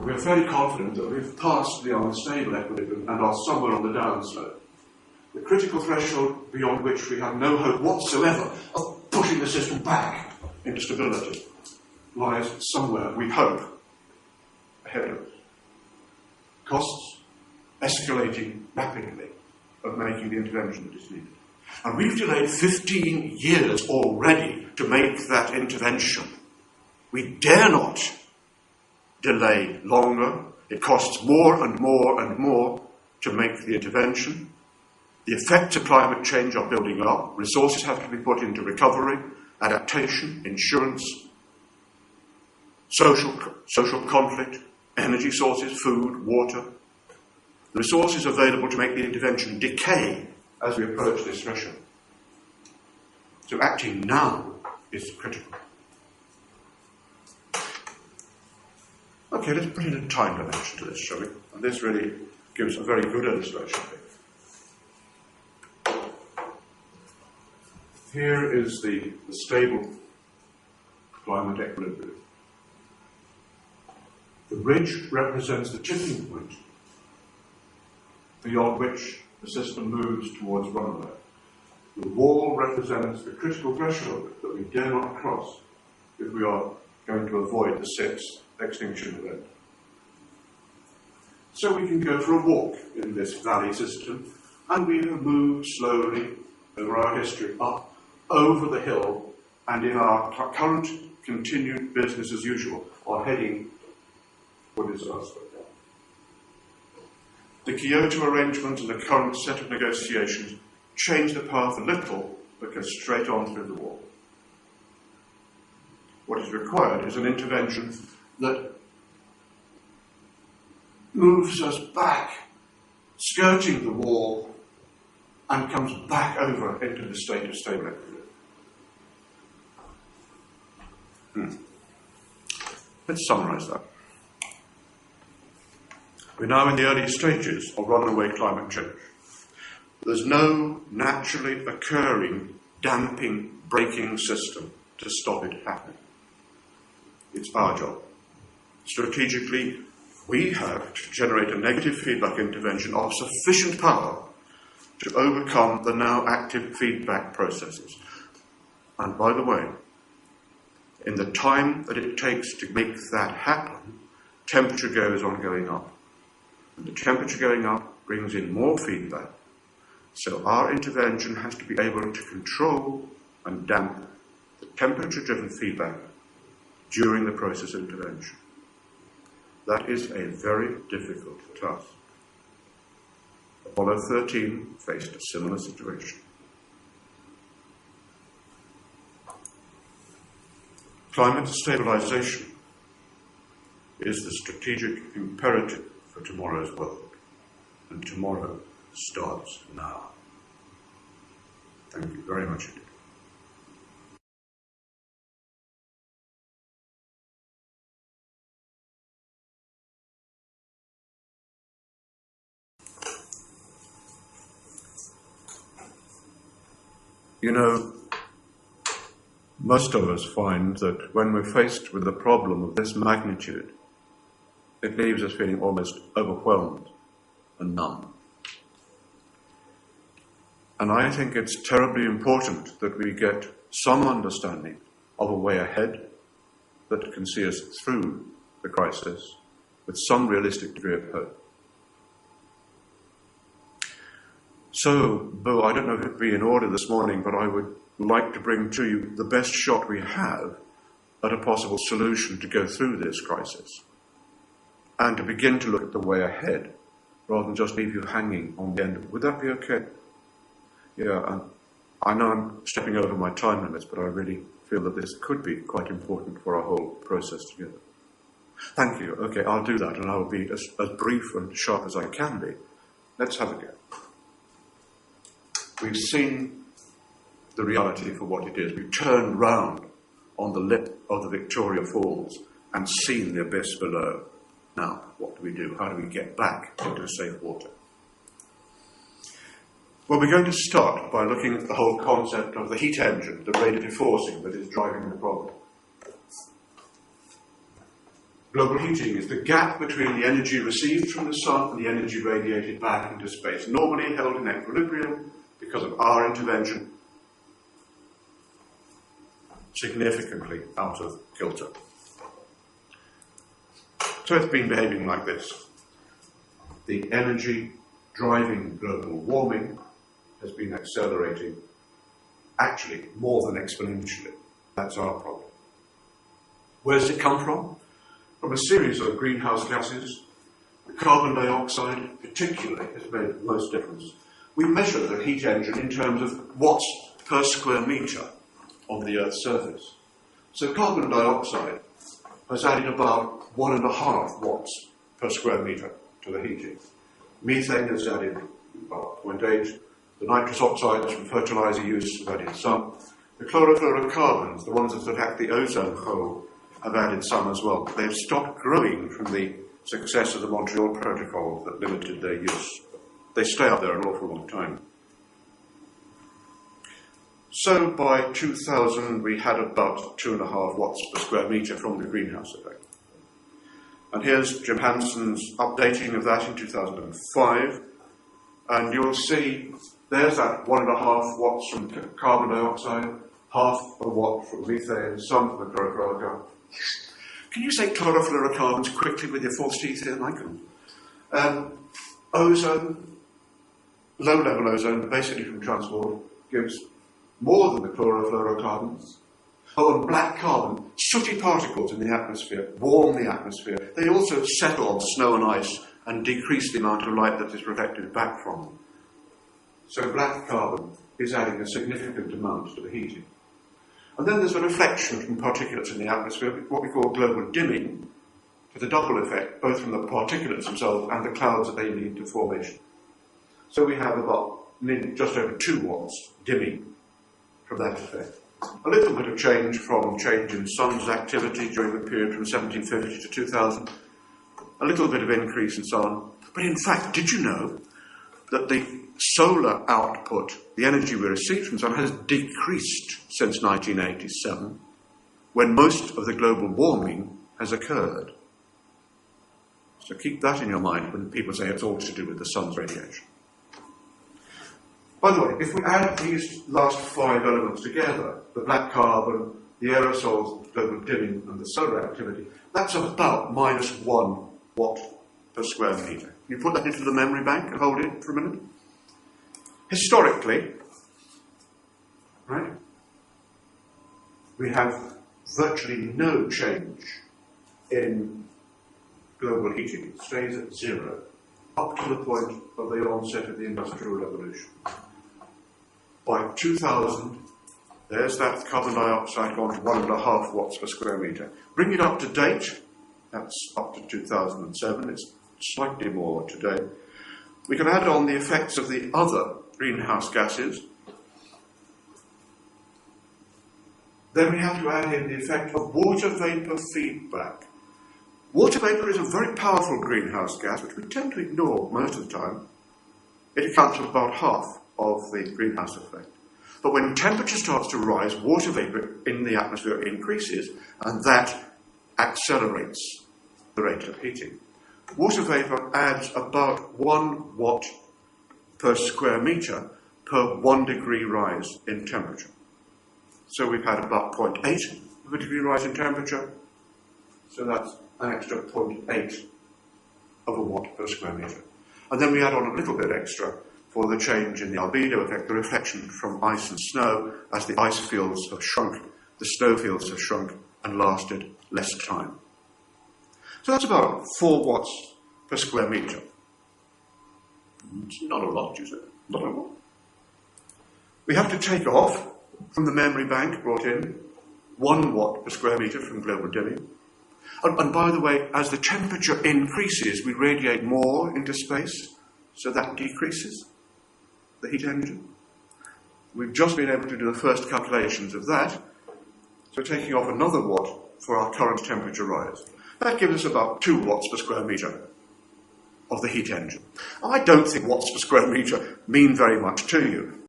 We are fairly confident that we've passed the unstable equilibrium and are somewhere on the downslope. The critical threshold beyond which we have no hope whatsoever of pushing the system back into stability lies somewhere, we hope, ahead of us. Costs escalating rapidly of making the intervention that is needed. And we've delayed 15 years already to make that intervention. We dare not delay longer. It costs more and more and more to make the intervention. The effects of climate change are building up. Resources have to be put into recovery, adaptation, insurance, social conflict, energy sources, food, water. The resources available to make the intervention decay as we approach this threshold. So acting now is critical. Okay, let's put in a time dimension to this, shall we? And this really gives a very good illustration. Here is the stable climate equilibrium. The ridge represents the tipping point beyond which the system moves towards runaway. The wall represents the critical threshold that we dare not cross if we are going to avoid the sixth extinction event. So we can go for a walk in this valley system, and we have moved slowly over our history up over the hill, and in our current continued business as usual are heading for disaster. The Kyoto arrangements and the current set of negotiations change the path a little, but go straight on through the wall. What is required is an intervention that moves us back, skirting the wall, and comes back over into the state of stable equilibrium. Let's summarise that. We're now in the early stages of runaway climate change. There's no naturally occurring damping, braking system to stop it happening. It's our job. Strategically, we have to generate a negative feedback intervention of sufficient power to overcome the now active feedback processes. And by the way, in the time that it takes to make that happen, temperature goes on going up. And the temperature going up brings in more feedback. So our intervention has to be able to control and dampen the temperature-driven feedback during the process of intervention. That is a very difficult task. Apollo 13 faced a similar situation. Climate stabilization is the strategic imperative for tomorrow's world, and tomorrow starts now. Thank you very much indeed. You know, most of us find that when we're faced with a problem of this magnitude, it leaves us feeling almost overwhelmed and numb. And I think it's terribly important that we get some understanding of a way ahead that can see us through the crisis with some realistic degree of hope. So, Bo, I don't know if it would be in order this morning, but I would like to bring to you the best shot we have at a possible solution to go through this crisis, and to begin to look at the way ahead, rather than just leave you hanging on the end of it. Would that be okay? Yeah, and I know I'm stepping over my time limits, but I really feel that this could be quite important for our whole process together. Thank you. Okay, I'll do that, and I'll be as brief and sharp as I can be. Let's have a go. We've seen the reality for what it is. We've turned round on the lip of the Victoria Falls and seen the abyss below. Now, what do? How do we get back into safe water? Well, we're going to start by looking at the whole concept of the heat engine, the radiative forcing that is driving the problem. Global heating is the gap between the energy received from the sun and the energy radiated back into space, normally held in equilibrium because of our intervention, significantly out of kilter. So it's been behaving like this. The energy driving global warming has been accelerating, actually more than exponentially. That's our problem. Where does it come from? From a series of greenhouse gases. Carbon dioxide particularly has made the most difference. We measure the heat engine in terms of watts per square metre of the Earth's surface. So carbon dioxide has added about 1.5 watts per square metre to the heating. Methane has added about 0.8. The nitrous oxides from fertiliser use have added some. The chlorofluorocarbons, the ones that attack the ozone hole, have added some as well. They've stopped growing from the success of the Montreal Protocol that limited their use. They stay up there an awful long time. So by 2000 we had about 2.5 watts per square metre from the greenhouse effect. And here's Jim Hanson's updating of that in 2005. And you'll see there's that 1.5 watts from carbon dioxide, 0.5 watt from methane, some from the chlorofluorocarbons. Can you say chlorofluorocarbons quickly with your false teeth here, Michael? Ozone, low-level ozone, basically from transport, gives more than the chlorofluorocarbons. Oh, and black carbon, sooty particles in the atmosphere, warm the atmosphere. They also settle on snow and ice and decrease the amount of light that is reflected back from them. So black carbon is adding a significant amount to the heating. And then there's a reflection from particulates in the atmosphere, what we call global dimming, for the double effect, both from the particulates themselves and the clouds that they lead to formation. So we have about just over 2 watts dimming from that effect. A little bit of change from change in sun's activity during the period from 1750 to 2000. A little bit of increase in sun. But in fact, did you know that the solar output, the energy we receive from the sun, has decreased since 1987, when most of the global warming has occurred? So keep that in your mind when people say it's all to do with the sun's radiation. By the way, if we add these last 5 elements together, the black carbon, the aerosols, global dimming, and the solar activity, that's about -1 watt per square metre. Can you put that into the memory bank and hold it for a minute? Historically, right, we have virtually no change in global heating. It stays at 0 up to the point of the onset of the Industrial Revolution. By 2000, there's that carbon dioxide gone to 1.5 watts per square metre. Bring it up to date, that's up to 2007, it's slightly more today. We can add on the effects of the other greenhouse gases. Then we have to add in the effect of water vapour feedback. Water vapour is a very powerful greenhouse gas, which we tend to ignore most of the time. It accounts for about half of the greenhouse effect. But when temperature starts to rise, water vapour in the atmosphere increases, and that accelerates the rate of heating. Water vapour adds about 1 watt per square metre per 1 degree rise in temperature. So we've had about 0.8 of a degree rise in temperature, so that's an extra 0.8 of a watt per square metre. And then we add on a little bit extra for the change in the albedo effect, the reflection from ice and snow. As the ice fields have shrunk, the snow fields have shrunk and lasted less time. So that's about 4 watts per square metre. It's not a lot, you say? Not a lot. We have to take off from the memory bank brought in 1 watt per square metre from global dimming. And by the way, as the temperature increases, we radiate more into space, so that decreases the heat engine. We've just been able to do the first calculations of that, so taking off another watt for our current temperature rise. That gives us about 2 watts per square metre of the heat engine. I don't think watts per square metre mean very much to you.